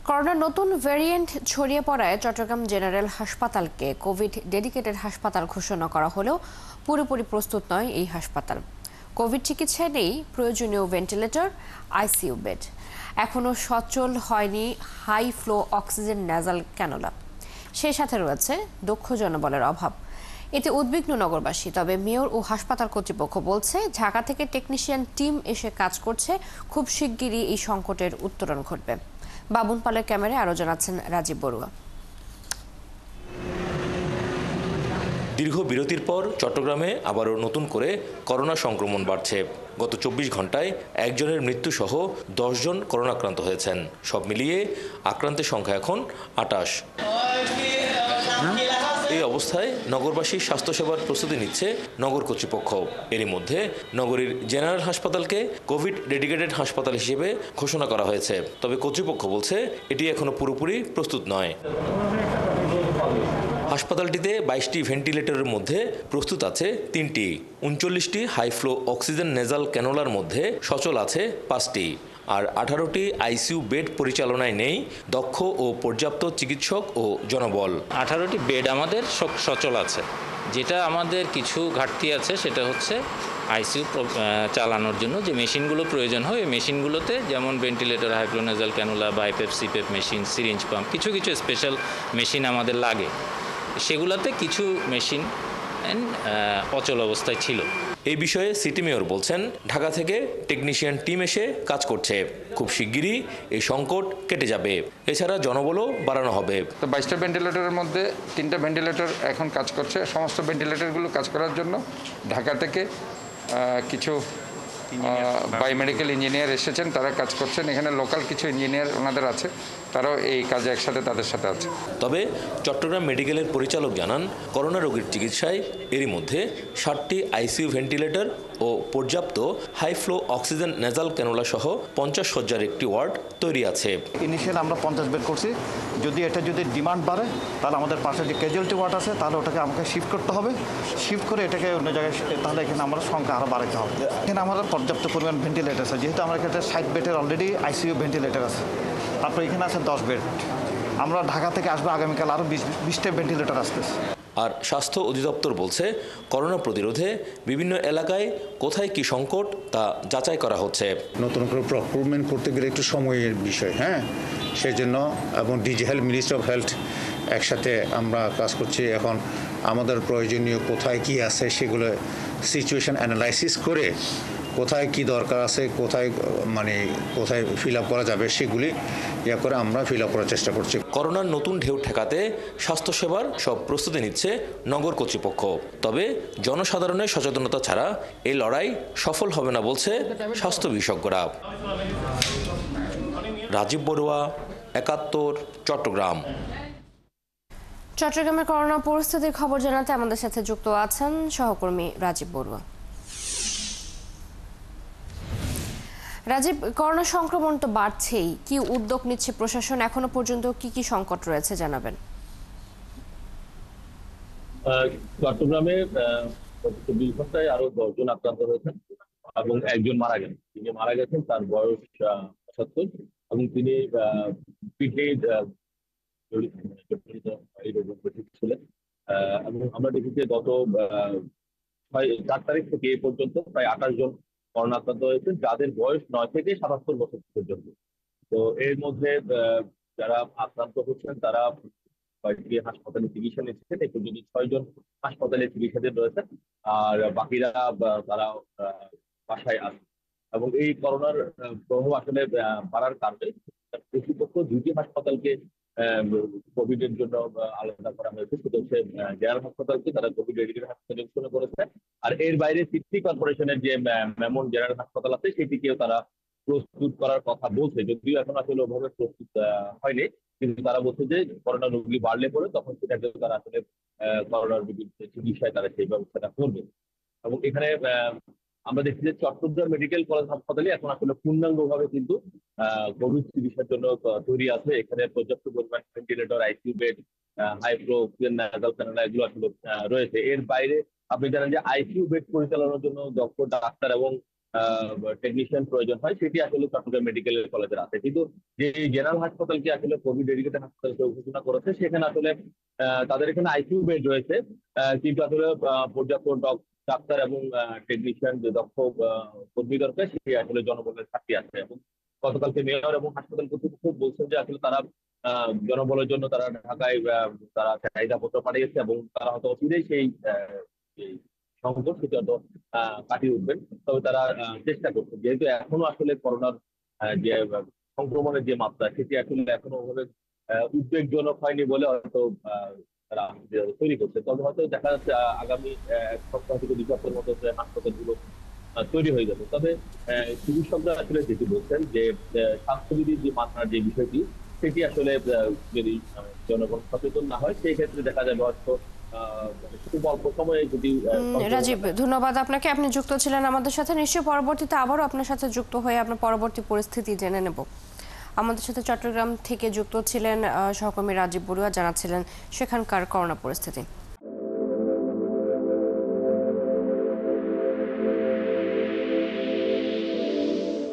করোনার নতুন ভ্যারিয়েন্ট ছড়িয়ে পড়ায় চট্টগ্রাম জেনারেল হাসপাতালকে কোভিড ডেডিকেটেড হাসপাতাল ঘোষণা করা হলেও পুরোপুরি প্রস্তুত নয় এই হাসপাতাল। কোভিড চিকিৎসায় নেই প্রয়োজনীয় ভেন্টিলেটর, আইসিইউ বেড। এখনও সচল হয়নি high flow oxygen nasal cannula. সেই সাথে রয়েছে দক্ষ জনবলের অভাব। এতে উদ্বিগ্ন নগরবাসী। তবে মেয়র ও হাসপাতাল কর্তৃপক্ষ বলছে ঢাকা থেকে টেকনিশিয়ান টিম এসে কাজ করছে, খুব শিগগিরই এই সংকটের উত্তরণ ঘটবে। বাবুন পালের ক্যামেরায় আরো জানাচ্ছেন রাজীব বড়ুয়া। দীর্ঘ বিরতির পর চট্টগ্রামে আবারও নতুন করে করোনা সংক্রমণ বাড়ছে। গত ২৪ ঘন্টায় একজনের মৃত্যুসহ ১০ জন করোনাক্রান্ত হয়েছেন। সব মিলিয়ে আক্রান্তের সংখ্যা এখন ২৮। এই অবস্থায় নগরবাসীর স্বাস্থ্যসেবার প্রস্তুতি নিচ্ছে নগর কর্তৃপক্ষ। এরই মধ্যে নগরীর জেনারেল হাসপাতালকে কোভিড ডেডিকেটেড হাসপাতাল হিসেবে ঘোষণা করা হয়েছে। তবে কর্তৃপক্ষ বলছে এটি এখনো পুরোপুরি প্রস্তুত নয়। হাসপাতালটিতে ২২টি ভেন্টিলেটরের মধ্যে প্রস্তুত আছে ৩টি। ৩৯টি হাইফ্লো অক্সিজেন নেজাল ক্যানোলার মধ্যে সচল আছে ৫টি। আর ১৮টি আইসিইউ বেড পরিচালনায় নেই দক্ষ ও পর্যাপ্ত চিকিৎসক ও জনবল। ১৮টি বেড আমাদের সচল আছে। যেটা আমাদের কিছু ঘাটতি আছে সেটা হচ্ছে আইসিইউ চালানোর জন্য যে মেশিনগুলো প্রয়োজন হয়, ওই মেশিনগুলোতে যেমন ventilator, high flow nasal cannula, BiPAP, CPAP machine, syringe pump, কিছু স্পেশাল মেশিন আমাদের লাগে। সেগুলোতে কিছু মেশিন অচল অবস্থায় ছিল। এই বিষয়ে সিটি মেয়র বলছেন ঢাকা থেকে টেকনিশিয়ান টিম এসে কাজ করছে, খুব শিগগিরই এই সংকট কেটে যাবে। এছাড়া জনবলও বাড়ানো হবে। তো ২২টা ভেন্টিলেটরের মধ্যে 3টা ভেন্টিলেটর এখন কাজ করছে। সমস্ত ভেন্টিলেটরগুলো কাজ করার জন্য ঢাকা থেকে কিছু বায়োমেডিক্যাল ইঞ্জিনিয়ার এসেছেন, তারা কাজ করছেন। এখানে লোকাল কিছু ইঞ্জিনিয়ার ওনাদের আছে, তারাও এই কাজে একসাথে তাদের সাথে আছে। তবে চট্টগ্রাম মেডিকেলের পরিচালক জানান করোনা রোগীর চিকিৎসায় এরই মধ্যে ৬০টি আইসিইউ ভেন্টিলেটর ও পর্যাপ্ত হাইফ্লো অক্সিজেন নেজাল ক্যানোলা সহ ৫০ শয্যার একটি ওয়ার্ড তৈরি আছে। ইনিশিয়াল আমরা ৫০ বেড করছি। যদি ডিমান্ড বাড়ে তাহলে আমাদের পাশে যে ক্যাজুয়ালিটি ওয়ার্ড আছে তাহলে ওটাকে আমাকে শিফট করতে হবে। শিফট করে এটাকে অন্য জায়গায়, তাহলে এখানে আমরা সংখ্যা আরও বাড়াতে হবে। এখানে আমাদের পর্যাপ্ত পরিমাণ ভেন্টিলেটর আছে, যেহেতু আমার কাছে ৬০ বেডের অলরেডি আইসিইউ ভেন্টিলেটর আছে। তারপর এখানে আছে ১০ বেড। আমরা ঢাকা থেকে আসবো আগামীকাল আরও ২০টা ভেন্টিলেটর আসতেছে। আর স্বাস্থ্য অধিদপ্তর বলছে করোনা প্রতিরোধে বিভিন্ন এলাকায় কোথায় কি সংকট তা যাচাই করা হচ্ছে। নতুন করে প্রকুরমেন্ট করতে গেলে একটু সময়ের বিষয়, সেই জন্য এবং DG health, ministry of health একসাথে আমরা কাজ করছি। এখন আমাদের প্রয়োজনীয় কোথায় কি আছে সেগুলো সিচুয়েশন অ্যানালাইসিস করে কোথায় কি দরকার আছে, কোথায় ফিল আপ করা যাবে সেগুলি করে আমরা ফিল আপ করার চেষ্টা করছি। করোনার নতুন ঢেউ ঠেকাতে স্বাস্থ্যসেবার সব প্রস্তুতি নিচ্ছে নগর কর্তৃপক্ষ। তবে জনসাধারণের সচেতনতা ছাড়া এই লড়াই সফল হবে না বলছে স্বাস্থ্য বিশেষজ্ঞরা। রাজীব বড়ুয়া, ৭১, চট্টগ্রাম। চট্টগ্রামের করোনা পরিস্থিতির খবর জানাতে আমাদের সাথে যুক্ত আছেন সহকর্মী রাজীব বড়ুয়া। রাজীব, করোনা সংক্রমণ তো বাড়ছেই, কি উদ্যোগ নিচ্ছে প্রশাসন? এখনো পর্যন্ত কি সংকট রয়েছে জানাবেন। চট্টগ্রামে গত ২৪ ঘন্টায় আরো ১০ জন আক্রান্ত হয়েছেন এবং একজন মারা গেছেন। তিনি মারা গেছেন, তার বয়স ৭৫ এবং তিনি পিঠে এই রোগে ছিলেন। এবং আমরা দেখেছি গত ৪ তারিখ থেকে এ পর্যন্ত প্রায় ২৮ জন করোনা আক্রান্ত হয়েছেন, যাদের বয়স ৯ থেকে ৭৭ বছর পর্যন্ত। তো এর মধ্যে যারা আক্রান্ত হচ্ছেন তারা কয়েকটি হাসপাতালে চিকিৎসা নিচ্ছেন। এই পর্যন্ত ৬ জন হাসপাতালে চিকিৎসাধীন রয়েছেন, আর বাকিরা তারা বাসায় আছে। এবং এই করোনার প্রভাব আসলে বাড়ার কারণে কর্তৃপক্ষ ২টি হাসপাতালকে কোভিড এর জন্য আলাদা করা হয়েছে। সেটা হচ্ছে জেনারেল হাসপাতালকে তারা কোভিড ডেডিকেটেড হাসপাতালে ঘোষণা করেছে, আর এর বাইরে সিটি কর্পোরেশনের যে মেমন জেনারেল হাসপাতাল আছে সেটিকেও তারা প্রস্তুত করার কথা বলছে, যদিও এখন আসলে ওভাবে প্রস্তুত হয়নি। কিন্তু তারা বলছে যে করোনা রোগী বাড়লে পরে তখন সেটাকে তারা আসলে করোনার বিরুদ্ধে চিকিৎসায় তারা সেই ব্যবস্থাটা করবে। এবং এখানে আমরা দেখছি যে চট্টগ্রাম মেডিকেল কলেজ হাসপাতালে এখন আসলে পূর্ণাঙ্গভাবে কিন্তু কোভিড চিকিৎসার জন্য তৈরি আছে। এখানে পর্যাপ্ত পরিমাণ ventilator, ICU bed, high flow oxygen nasal canola এগুলো আসলে রয়েছে। এর বাইরে আপনি জানেন যে আইসিইউ বেড পরিচালনার জন্য দক্ষ ডাক্তার এবং টেকনিশিয়ান প্রয়োজন হয় সেটি আসলে চট্টগ্রাম মেডিকেল কলেজের আছে। কিন্তু যে জেনারেল হাসপাতালকে আসলে কোভিড ডেডিকেটেড হাসপাতাল ঘোষণা করেছে, সেখানে আসলে তাদের এখানে আইসিইউ বেড রয়েছে, কিন্তু আসলে পর্যাপ্ত ডাক্তার এবং টেকনিশিয়ান যে দক্ষ কর্মী দরকার সেটি আসলে জনবলের ঘাটতি আছে। এবং গতকালকে মেয়র এবং হাসপাতাল কর্তৃপক্ষ বলছেন যে আসলে তারা জনবলের জন্য তারা ঢাকায় তারা চাহিদাপত্র পাঠিয়েছে এবং তারা হয়তো অচিরেই সেই সংকট সেটি হয়তো কাটিয়ে উঠবেন। তবে তারা চেষ্টা করছে, যেহেতু এখনো আসলে করোনার যে সংক্রমণের যে মাত্রা সেটি আসলে এখনো ওভাবে উদ্বেগজনক হয়নি বলে হয়তো তারা তৈরি করছে। তবে হয়তো দেখা যাচ্ছে আগামী এক সপ্তাহ থেকে 2 সপ্তাহের মধ্যে হাসপাতালগুলো তৈরি হয়ে যাবে। তবে চিকিৎসকরা আসলে যেটি বলছেন যে স্বাস্থ্যবিধির যে মাত্রার যে বিষয়টি সেটি আসলে যদি জনগণ সচেতন না হয় সেই ক্ষেত্রে দেখা যাবে হয়তো খুব অল্প সময়ে যদি রাজীব, ধন্যবাদ আপনাকে। আপনি যুক্ত ছিলেন আমাদের সাথে। নিশ্চয়ই পরবর্তীতে আবারও আপনার সাথে যুক্ত হয়ে আপনার পরবর্তী পরিস্থিতি জেনে নেব। আমাদের সাথে চট্টগ্রাম থেকে যুক্ত ছিলেন সহকর্মী রাজীব বড়ুয়া, জানাচ্ছিলেন সেখানকার করোনা পরিস্থিতি।